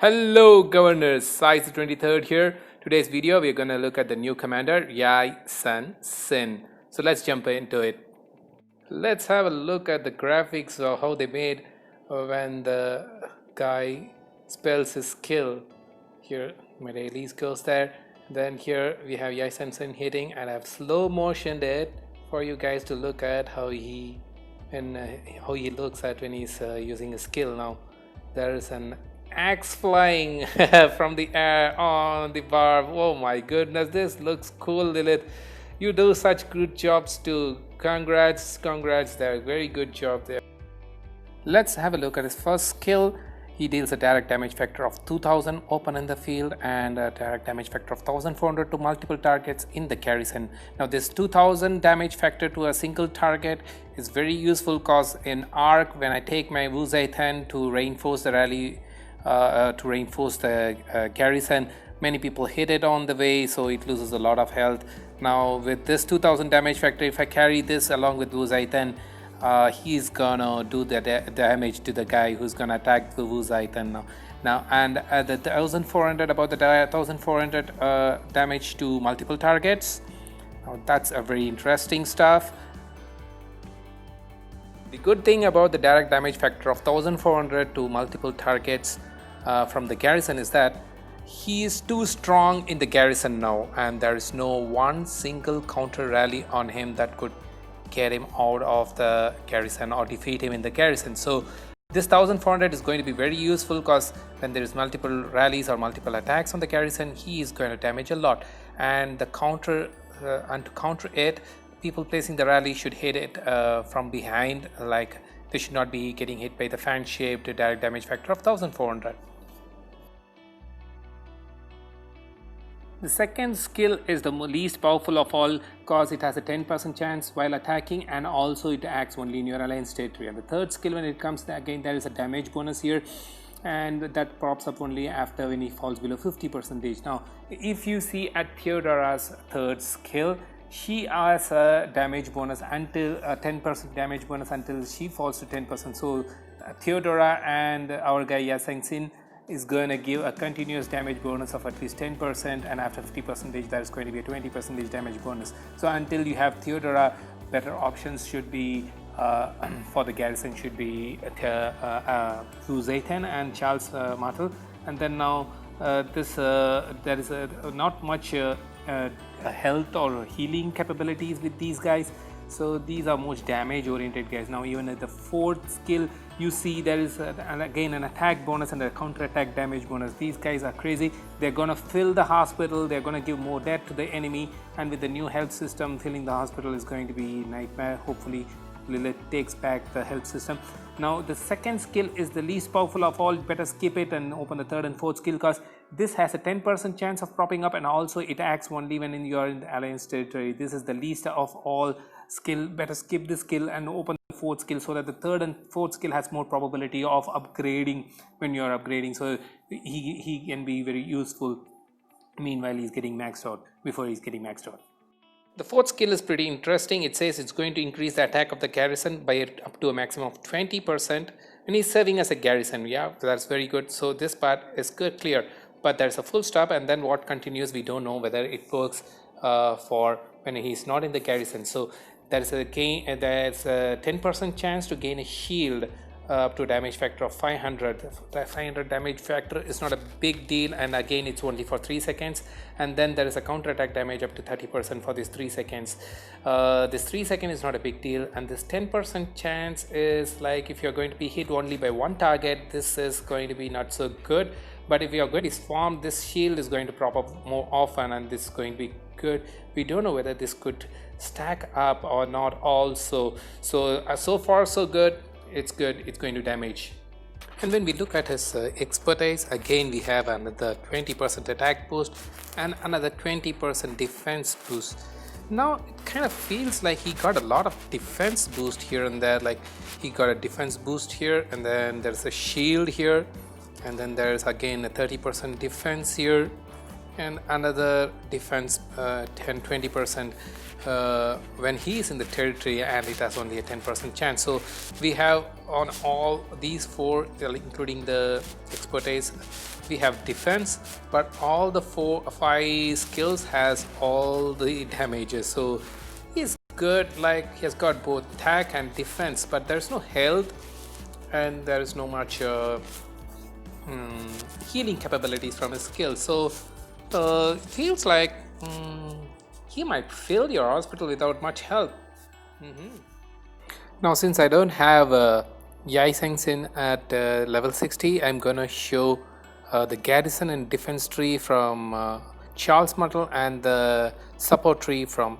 Hello governors, Size 23rd here. Today's video we're gonna look at the new commander YSS. So let's jump into it. Let's have a look at the graphics of how they made when the guy spells his skill. Here my release goes there. Then here we have YSS hitting, and I've slow motioned it for you guys to look at how he looks at when he's using a skill. Now there is an axe flying from the air on the barb. Oh my goodness, this looks cool, Lilith. You do such good jobs too. Congrats, there. Very good job there. Let's have a look at his first skill. He deals a direct damage factor of 2000 open in the field and a direct damage factor of 1400 to multiple targets in the garrison. Now this 2000 damage factor to a single target is very useful because in Arc, when I take my Wuzai to reinforce the rally, to reinforce the garrison, many people hit it on the way, so it loses a lot of health. Now with this 2000 damage factor, if I carry this along with Wuzai, he's gonna do the damage to the guy who's gonna attack the Wuzai now. And the 1400, about the 1400 damage to multiple targets. Now that's a very interesting stuff. The good thing about the direct damage factor of 1400 to multiple targets from the garrison is that he is too strong in the garrison now, and there is no one single counter rally on him that could get him out of the garrison or defeat him in the garrison. So this 1400 is going to be very useful because when there is multiple rallies or multiple attacks on the garrison, he is going to damage a lot. And the counter and to counter it, people placing the rally should hit it from behind, like they should not be getting hit by the fan shaped direct damage factor of 1400. The second skill is the least powerful of all because it has a 10% chance while attacking, and also it acts only in your alliance territory. And the third skill, when it comes to, again, there is a damage bonus here, and that pops up only after when he falls below 50%. Now if you see at Theodora's third skill, she has a damage bonus until a 10% damage bonus until she falls to 10%. So Theodora and our guy YSS is going to give a continuous damage bonus of at least 10%, and after 50% there is going to be a 20% damage bonus. So until you have Theodora, better options should be for the garrison should be Wuzai and Charles Martel. And then now there is not much health or healing capabilities with these guys, so these are most damage oriented guys. Now even at the fourth skill, you see there is again an attack bonus and a counter attack damage bonus. These guys are crazy. They're gonna fill the hospital, they're gonna give more death to the enemy, and with the new health system, filling the hospital is going to be nightmare. Hopefully Lilith takes back the health system. Now the second skill is the least powerful of all. Better skip it and open the third and fourth skill because this has a 10% chance of propping up, and also it acts only when you are in the alliance territory. This is the least of all skill. Better skip this skill and open the fourth skill so that the third and fourth skill has more probability of upgrading when you are upgrading. So he can be very useful meanwhile he's getting maxed out, before he's getting maxed out. The fourth skill is pretty interesting. It says it's going to increase the attack of the garrison by up to a maximum of 20% when he's serving as a garrison. Yeah, that's very good. So this part is good, clear, but there's a full stop, and then what continues we don't know whether it works for when he's not in the garrison. So there's a 10% chance to gain a shield up to a damage factor of 500. The 500 damage factor is not a big deal, and again it's only for 3 seconds. And then there is a counter attack damage up to 30% for these 3 seconds. This 3 seconds is not a big deal, and this 10% chance is like if you're going to be hit only by one target, this is going to be not so good. But if you are going to be swarmed, this shield is going to prop up more often, and this is going to be good. We don't know whether this could stack up or not also. So far so good. It's good. It's going to damage. And when we look at his expertise, again we have another 20% attack boost and another 20% defense boost. Now it kind of feels like he got a lot of defense boost here and there. Like he got a defense boost here, and then there's a shield here, and then there's again a 30% defense here, and another defense 10-20% when he is in the territory, and it has only a 10% chance. So we have on all these four, including the expertise, we have defense, but all the 4-5 skills has all the damages. So he's good, like he has got both attack and defense, but there's no health and there is no much healing capabilities from his skill. So feels like he might fill your hospital without much help. Now, since I don't have YSS at level 60, I'm gonna show the Garrison and defense tree from Charles Muttle and the support tree from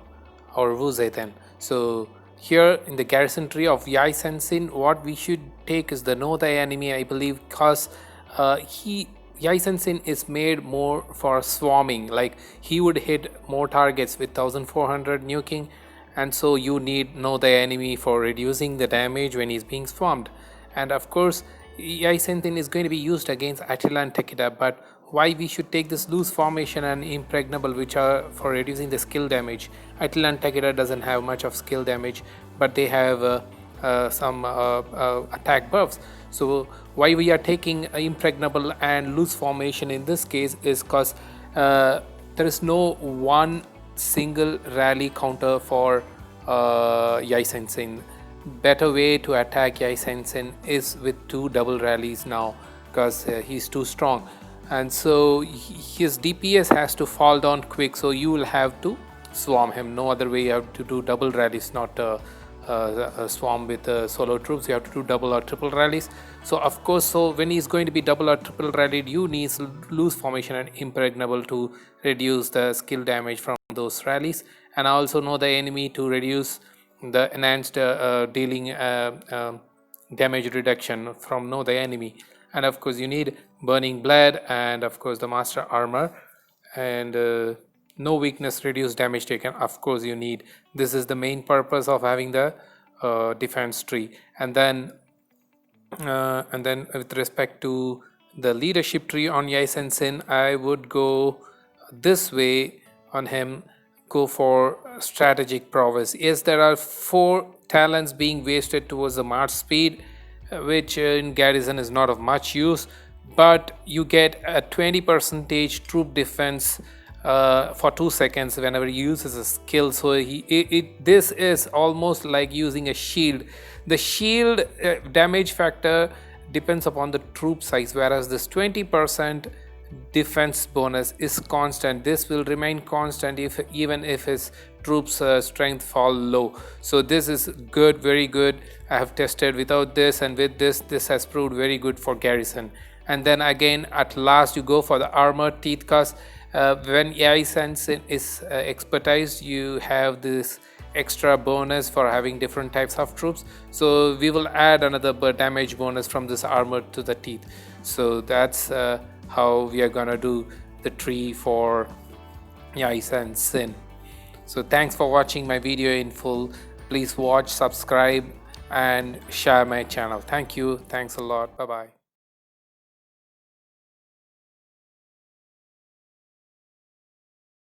our Wuzeten. So here in the Garrison tree of YSS, what we should take is the know thy enemy, I believe, because YSS is made more for swarming, like he would hit more targets with 1400 nuking, and so you need know the enemy for reducing the damage when he's being swarmed. And of course YSS is going to be used against Attila and Takeda, but why we should take this loose formation and impregnable, which are for reducing the skill damage. Attila and Takeda doesn't have much of skill damage, but they have some attack buffs. So why we are taking impregnable and loose formation in this case is because there is no one single rally counter for YSS. Better way to attack YSS is with 2 double rallies now, because he's too strong, and so his DPS has to fall down quick, so you will have to swarm him. No other way. You have to do double rallies, not swarm with solo troops. You have to do double or triple rallies. So of course, so when he's going to be double or triple rallied, you need loose formation and impregnable to reduce the skill damage from those rallies, and also know the enemy to reduce the enhanced dealing damage reduction from know the enemy. And of course you need burning blade, and of course the master armor, and no weakness, reduce damage taken. Of course you need, this is the main purpose of having the defense tree. And then with respect to the leadership tree on YSS, I would go this way on him. Go for strategic prowess. Yes, there are 4 talents being wasted towards the march speed, which in Garrison is not of much use, but you get a 20% troop defense for 2 seconds whenever he uses a skill. So this is almost like using a shield. The shield damage factor depends upon the troop size, whereas this 20% defense bonus is constant. This will remain constant even if his troops strength fall low. So this is good, very good. I have tested without this, and with this has proved very good for Garrison. And then again at last you go for the armored teeth, because when YSS is expertized, you have this extra bonus for having different types of troops. So we will add another damage bonus from this armor to the teeth. So that's how we are gonna do the tree for YSS. So thanks for watching my video in full. Please watch, subscribe and share my channel. Thank you. Thanks a lot. Bye bye.